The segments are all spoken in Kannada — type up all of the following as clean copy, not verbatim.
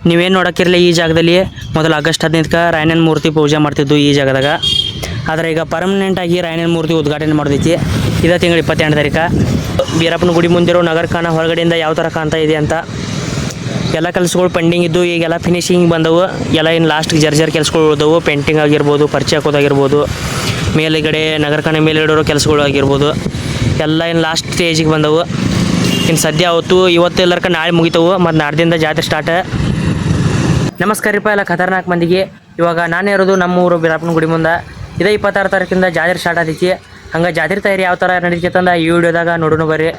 ನೀವೇನು ನೋಡೋಕ್ಕಿರಲಿ ಈ ಜಾಗದಲ್ಲಿ ಮೊದಲು ಆಗಸ್ಟ್ 15ಕ್ಕೆ ರಾಯಣ್ಣನ ಮೂರ್ತಿ ಪೂಜೆ ಮಾಡ್ತಿದ್ದು ಈ ಜಾಗದಾಗ. ಆದರೆ ಈಗ ಪರ್ಮನೆಂಟಾಗಿ ರಾಯಣ್ಣನ ಮೂರ್ತಿ ಉದ್ಘಾಟನೆ ಮಾಡೈತಿ ಇದೇ ತಿಂಗಳು 22 ತಾರೀಕು. ಬೀರಪ್ಪನ ಗುಡಿ ಮುಂದಿರೋ ನಗರ ಕಾಣ ಹೊರಗಡೆಯಿಂದ ಯಾವ ಥರ ಕಾಣ್ತಾ ಇದೆ ಅಂತ ಎಲ್ಲ ಕೆಲಸಗಳು ಪೆಂಡಿಂಗ್ ಇದ್ದು ಈಗೆಲ್ಲ ಫಿನಿಶಿಂಗ್ ಬಂದವು. ಎಲ್ಲ ಇನ್ನು ಲಾಸ್ಟ್ಗೆ ಜರ್ಜರ್ ಕೆಲಸಗಳು ಉಳಿದವು. ಪೇಂಟಿಂಗ್ ಆಗಿರ್ಬೋದು, ಪರಿಚಯ ಹಾಕೋದಾಗಿರ್ಬೋದು, ಮೇಲುಗಡೆ ನಗರ ಕಾಣ ಮೇಲೆ ಇಡೋ ಕೆಲಸಗಳು ಆಗಿರ್ಬೋದು, ಎಲ್ಲ ಇನ್ನು ಲಾಸ್ಟ್ ಸ್ಟೇಜಿಗೆ ಬಂದವು. ಇನ್ನು ಸದ್ಯ ಇವತ್ತು ಎಲ್ಲರ್ಕ ನಾಳೆ ಮುಗಿತವು. ಮತ್ತು ನಾಡ್ದಿಂದ ಜಾತ್ರೆ ಸ್ಟಾರ್ಟ್. ನಮಸ್ಕಾರ ರೀಪ ಎಲ್ಲ ಖತರ್ನಾಕ್ ಮಂದಿಗೆ. ಇವಾಗ ನಾನೇ ಇರೋದು ನಮ್ಮ ಊರು ಬೀರಪ್ಪನ ಗುಡಿ ಮುಂದೆ. ಇದೇ 26 ತಾರೀಕಿಂದ ಜಾತ್ರೆ ಸ್ಟಾರ್ಟ್ ಆದೈತಿ. ಹಂಗೆ ಜಾತ್ರೆ ತಯಾರಿ ಯಾವ ಥರ ನಡೀತೈತೆ ಅಂತ ಈ ವಿಡಿಯೋದಾಗ ನೋಡೋಣ ಬರ್ರಿ.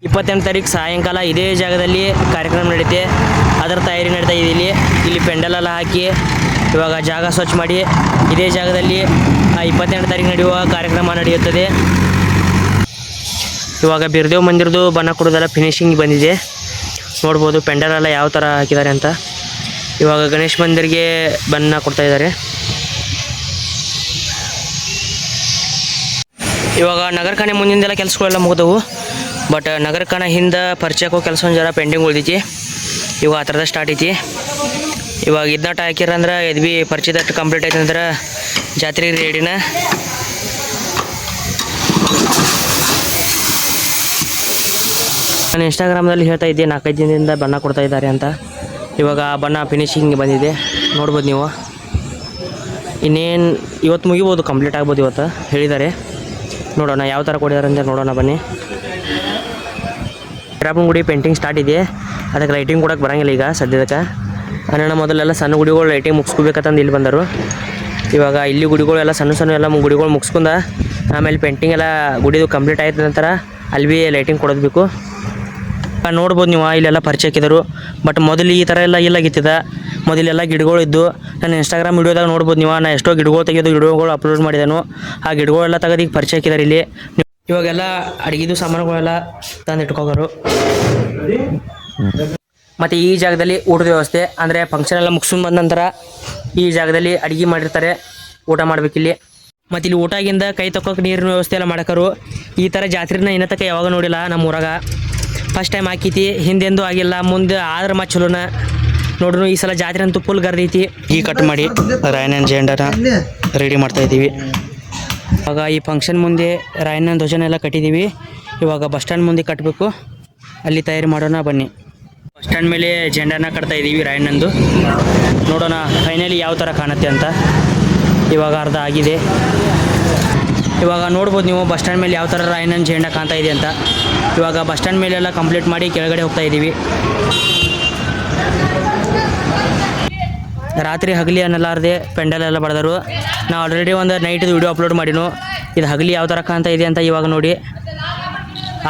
28 ತಾರೀಕು ಸಾಯಂಕಾಲ ಇದೇ ಜಾಗದಲ್ಲಿ ಕಾರ್ಯಕ್ರಮ ನಡೀತೆ. ಅದರ ತಯಾರಿ ನಡೀತಾ ಇದೆ. ಇಲ್ಲಿ ಪೆಂಡಲೆಲ್ಲ ಹಾಕಿ ಇವಾಗ ಜಾಗ ಸ್ವಚ್ಛ ಮಾಡಿ ಇದೇ ಜಾಗದಲ್ಲಿ 28 ತಾರೀಕು ನಡೆಯುವ ಕಾರ್ಯಕ್ರಮ ನಡೆಯುತ್ತದೆ. ಇವಾಗ ಬಿರ್ದೇವ್ ಮಂದಿರದು ಬಣ್ಣ ಕೊಡೋದೆಲ್ಲ ಫಿನಿಶಿಂಗ್ ಬಂದಿದೆ. ನೋಡ್ಬೋದು ಪೆಂಡಲೆಲ್ಲ ಯಾವ ಥರ ಹಾಕಿದ್ದಾರೆ ಅಂತ. ಇವಾಗ ಗಣೇಶ್ ಮಂದಿರಿಗೆ ಬಣ್ಣ ಕೊಡ್ತಾ ಇದ್ದಾರೆ. ಇವಾಗ ನಗರ ಕಾಣೆ ಮುಂದಿಂದೆಲ್ಲ ಕೆಲಸಗಳೆಲ್ಲ ಮುಗಿದವು. ಬಟ್ ನಗರ ಕಾಣೆ ಹಿಂದೆ ಪರಿಚಯಕ್ಕೋ ಕೆಲಸ ಒಂದು ಜರ ಪೆಂಡಿಂಗ್ ಉಳಿದೈತಿ. ಇವಾಗ ಆ ಥರದ ಸ್ಟಾರ್ಟ್ ಐತಿ. ಇವಾಗ ಇದನ್ನ ಹಾಕಿರಂದ್ರೆ ಇದು ಭೀ ಪರಿಚಯದಷ್ಟು ಕಂಪ್ಲೀಟ್ ಐತೆ ಅಂದ್ರೆ ಜಾತ್ರೆಗೆ ರೆಡಿನ. ನಾನು ಇನ್ಸ್ಟಾಗ್ರಾಮ್ದಲ್ಲಿ ಹೇಳ್ತಾ ಇದ್ದೆ 4-5 ದಿನದಿಂದ ಬಣ್ಣ ಕೊಡ್ತಾ ಇದ್ದಾರೆ ಅಂತ. ಇವಾಗ ಆ ಬಣ್ಣ ಫಿನಿಶಿಂಗ್ ಬಂದಿದೆ, ನೋಡ್ಬೋದು ನೀವು. ಇನ್ನೇನು ಇವತ್ತು ಮುಗಿಬೋದು, ಕಂಪ್ಲೀಟ್ ಆಗ್ಬೋದು ಇವತ್ತು ಹೇಳಿದ್ದಾರೆ. ನೋಡೋಣ ಯಾವ ಥರ ಕೊಡಿದ್ದಾರೆ ಅಂತ ನೋಡೋಣ ಬನ್ನಿ. ಬೀರಪ್ಪನ ಗುಡಿ ಪೇಂಟಿಂಗ್ ಸ್ಟಾರ್ಟ್ ಇದೆ. ಅದಕ್ಕೆ ಲೈಟಿಂಗ್ ಕೊಡೋಕೆ ಬರೋಂಗಿಲ್ಲ ಈಗ ಸದ್ಯದಕ್ಕೆ. ಅನ್ನೋಣ ಮೊದಲೆಲ್ಲ ಸಣ್ಣ ಗುಡಿಗಳು ಲೈಟಿಂಗ್ ಮುಗಿಸ್ಕೋಬೇಕಂತಂದು ಇಲ್ಲಿ ಬಂದರು. ಇವಾಗ ಇಲ್ಲಿ ಗುಡಿಗಳೆಲ್ಲ ಸಣ್ಣ ಎಲ್ಲ ಗುಡಿಗಳು ಮುಗಿಸ್ಕೊಂಡ ಆಮೇಲೆ ಪೇಂಟಿಂಗ್ ಎಲ್ಲ ಗುಡಿದು ಕಂಪ್ಲೀಟ್ ಆಯ್ತು ನಂತರ ಅಲ್ಲಿ ಭೀ ಲೈಟಿಂಗ್ ಕೊಡೋದು. ನೋಡ್ಬೋದು ನೀವು ಇಲ್ಲೆಲ್ಲ ಪರಿಚಯ ಹಾಕಿದರು. ಬಟ್ ಮೊದಲು ಈ ಥರ ಎಲ್ಲ ಇಲ್ಲಾಗಿತ್ತದ. ಮೊದಲೆಲ್ಲ ಗಿಡಗಳು ಇದ್ದು ನಾನು ಇನ್ಸ್ಟಾಗ್ರಾಮ್ ವಿಡಿಯೋದಾಗ ನೋಡ್ಬೋದು ನೀವು. ನಾನು ಎಷ್ಟೋ ಗಿಡಗಳು ತೆಗೆದು ವಿಡಿಯೋಗಳು ಅಪ್ಲೋಡ್ ಮಾಡಿದೆನು. ಆ ಗಿಡಗಳೆಲ್ಲ ತೆಗೆದು ಈಗ ಪರಿಚಯ ಹಾಕಿದ್ದಾರೆ ಇಲ್ಲಿ. ಇವಾಗೆಲ್ಲ ಅಡುಗೆದು ಸಾಮಾನುಗಳೆಲ್ಲ ತಂದು ಇಟ್ಕೋಗರು. ಮತ್ತು ಈ ಜಾಗದಲ್ಲಿ ಊಟದ ವ್ಯವಸ್ಥೆ ಅಂದರೆ ಫಂಕ್ಷನ್ ಎಲ್ಲ ಮುಗಿಸ್ಕೊಂಡು ಬಂದ ನಂತರ ಈ ಜಾಗದಲ್ಲಿ ಅಡುಗೆ ಮಾಡಿರ್ತಾರೆ, ಊಟ ಮಾಡ್ಬೇಕಿಲ್ಲಿ. ಮತ್ತು ಇಲ್ಲಿ ಊಟಗಿಂದ ಕೈ ತಕ್ಕೋಕೆ ನೀರಿನ ವ್ಯವಸ್ಥೆ ಎಲ್ಲ ಮಾಡಕರು. ಈ ಥರ ಜಾತ್ರೆನ ಇನ್ನೂ ತನಕ ಯಾವಾಗ ನೋಡಿಲ್ಲ ನಮ್ಮ ಊರಾಗ. ಫಸ್ಟ್ ಟೈಮ್ ಹಾಕೈತಿ, ಹಿಂದೆಂದೂ ಆಗಿಲ್ಲ. ಮುಂದೆ ಆದ್ರೆ ಮತ್ತೆ ಚಲೋನ ನೋಡ್ರು. ಈ ಸಲ ಜಾತ್ರೆ ಅಂತೂ ಫುಲ್ ಗರ್ದೈತಿ. ಈ ಕಟ್ ಮಾಡಿ ರಾಯಣ್ಣನ ಜೆಂಡನ ರೆಡಿ ಮಾಡ್ತಾಯಿದ್ದೀವಿ. ಇವಾಗ ಈ ಫಂಕ್ಷನ್ ಮುಂದೆ ರಾಯಣ್ಣನ ಧ್ವಜನೆಲ್ಲ ಕಟ್ಟಿದ್ದೀವಿ. ಇವಾಗ ಬಸ್ ಸ್ಟ್ಯಾಂಡ್ ಮುಂದೆ ಕಟ್ಟಬೇಕು, ಅಲ್ಲಿ ತಯಾರಿ ಮಾಡೋಣ ಬನ್ನಿ. ಬಸ್ ಸ್ಟ್ಯಾಂಡ್ ಮೇಲೆ ಜೆಂಡನ ಕಟ್ತಾ ಇದ್ದೀವಿ ರಾಯಣ್ಣಂದು. ನೋಡೋಣ ಫೈನಲಿ ಯಾವ ಥರ ಕಾಣುತ್ತೆ ಅಂತ. ಇವಾಗ ಅರ್ಧ ಆಗಿದೆ. ಇವಾಗ ನೋಡ್ಬೋದು ನೀವು ಬಸ್ ಸ್ಟ್ಯಾಂಡ್ ಮೇಲೆ ಯಾವ ಥರ ರಾಯಣ್ಣನ ಜೆಂಡ ಕಾಣ್ತಾ ಇದೆ ಅಂತ. ಇವಾಗ ಬಸ್ ಸ್ಟ್ಯಾಂಡ್ ಮೇಲೆಲ್ಲ ಕಂಪ್ಲೀಟ್ ಮಾಡಿ ಕೆಳಗಡೆ ಹೋಗ್ತಾ ಇದ್ದೀವಿ. ರಾತ್ರಿ ಹಗಲಿ ಅನ್ನಲಾರದೆ ಪೆಂಡಲೆಲ್ಲ ಬಡ್ದರು. ನಾವು ಆಲ್ರೆಡಿ ಒಂದು ನೈಟ್ದು ವಿಡಿಯೋ ಅಪ್ಲೋಡ್ ಮಾಡಿನೋ. ಇದು ಹಗಲಿ ಯಾವ ಥರ ಕಾಣ್ತಾ ಇದೆ ಅಂತ ಇವಾಗ ನೋಡಿ.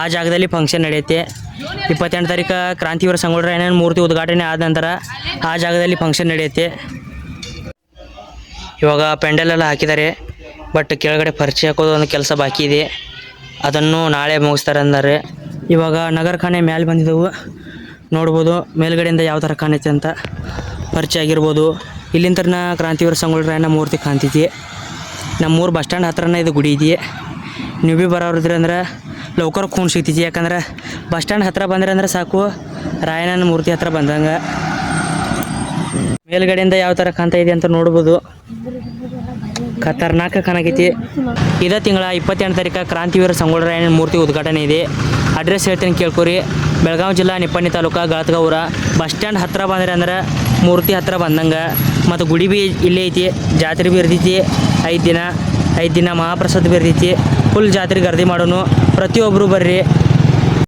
ಆ ಜಾಗದಲ್ಲಿ ಫಂಕ್ಷನ್ ನಡೆಯುತ್ತೆ. 28 ತಾರೀಕು ಕ್ರಾಂತಿವೀರ ಸಂಗೊಳ್ಳಿ ರಾಯಣ್ಣನ ಮೂರ್ತಿ ಉದ್ಘಾಟನೆ ಆದ ನಂತರ ಆ ಜಾಗದಲ್ಲಿ ಫಂಕ್ಷನ್ ನಡೆಯುತ್ತೆ. ಇವಾಗ ಪೆಂಡಲೆಲ್ಲ ಹಾಕಿದ್ದಾರೆ. ಬಟ್ ಕೆಳಗಡೆ ಪರಿಚಯ ಹಾಕೋದು ಒಂದು ಕೆಲಸ ಬಾಕಿ ಇದೆ, ಅದನ್ನು ನಾಳೆ ಮುಗಿಸ್ತಾರೆ ಅಂದರೆ. ಇವಾಗ ನಗರ ಕಾಣೆ ಮೇಲೆ ಬಂದಿದ್ದವು, ನೋಡ್ಬೋದು ಮೇಲ್ಗಡೆಯಿಂದ ಯಾವ ಥರ ಕಾಣುತ್ತೆ ಅಂತ. ಪರಿಚಯ ಆಗಿರ್ಬೋದು. ಇಲ್ಲಿಂದ ಕ್ರಾಂತಿವೀರ ಸಂಗೊಳ್ಳಿ ರಾಯಣ್ಣ ಮೂರ್ತಿ ಕಾಣ್ತೈತಿ. ನಮ್ಮೂರು ಬಸ್ ಸ್ಟ್ಯಾಂಡ್ ಹತ್ರನೇ ಇದು ಗುಡಿ ಇದೆಯೇ. ನೀವು ಭೀ ಬರೋರಿದ್ರಿ ಅಂದ್ರೆ ಲೌಕರ್ ಖೂನ್ ಸಿಗ್ತೈತಿ. ಯಾಕಂದ್ರೆ ಬಸ್ ಸ್ಟ್ಯಾಂಡ್ ಹತ್ರ ಬಂದ್ರೆ ಅಂದ್ರೆ ಸಾಕು, ರಾಯಣ್ಣನ ಮೂರ್ತಿ ಹತ್ರ ಬಂದಂಗೆ. ಮೇಲ್ಗಡೆಯಿಂದ ಯಾವ ಥರ ಕಾಣ್ತಾ ಇದೆ ಅಂತ ನೋಡ್ಬೋದು. ಖತರ್ನಾಕ ಕಾಣಕೈತಿ. ಇದೇ ತಿಂಗಳ 28 ತಾರೀಕು ಕ್ರಾಂತಿವೀರ ಸಂಗೊಳ್ಳಿ ರಾಯಣ್ಣನ ಮೂರ್ತಿ ಉದ್ಘಾಟನೆ ಇದೆ. ಅಡ್ರೆಸ್ ಹೇಳ್ತೀನಿ ಕೇಳ್ಕೊರಿ. ಬೆಳಗಾವಿ ಜಿಲ್ಲಾ ನಿಪ್ಪಾಣಿ ತಾಲೂಕು ಗಳತ್ಗಾಪುರ. ಬಸ್ ಸ್ಟ್ಯಾಂಡ್ ಹತ್ರ ಬಂದರೆ ಅಂದ್ರೆ ಮೂರ್ತಿ ಹತ್ರ ಬಂದಂಗೆ. ಮತ್ತು ಗುಡಿ ಭೀ ಇಲ್ಲೇ ಐತಿ. ಜಾತ್ರೆ ಭೀ ಇರ್ತೈತಿ 5 ದಿನ ಮಹಾಪ್ರಸಾದ ಭೀ ಇರ್ತೈತಿ. ಫುಲ್ ಜಾತ್ರೆ ಗರ್ದಿ ಮಾಡೋನು. ಪ್ರತಿಯೊಬ್ಬರು ಬರ್ರಿ.